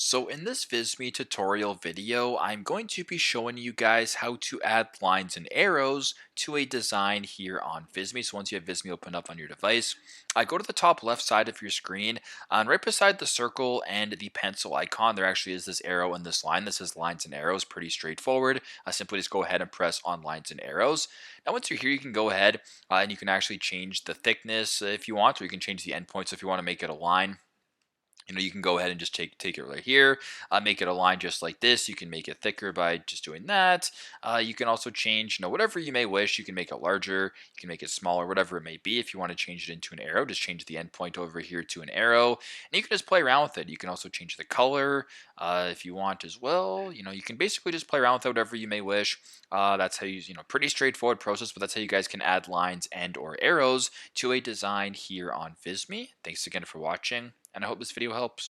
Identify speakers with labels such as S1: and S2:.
S1: So in this Visme tutorial video, I'm going to be showing you guys how to add lines and arrows to a design here on Visme. So once you have Visme opened up on your device, go to the top left side of your screen, and right beside the circle and the pencil icon, there actually is this arrow and this line. This is lines and arrows, pretty straightforward. Simply just go ahead and press on lines and arrows. Now once you're here, you can go ahead and you can actually change the thickness if you want, or you can change the endpoints if you want to make it a line. You can go ahead and just take it right here, make it a line just like this. You can make it thicker by just doing that. You can also change, whatever you may wish. You can make it larger, you can make it smaller, whatever it may be. If you want to change it into an arrow, just change the endpoint over here to an arrow, and you can just play around with it. You can also change the color if you want as well. You can basically just play around with it, whatever you may wish. That's how pretty straightforward process, but that's how you guys can add lines and or arrows to a design here on Visme. Thanks again for watching, and I hope this video helps.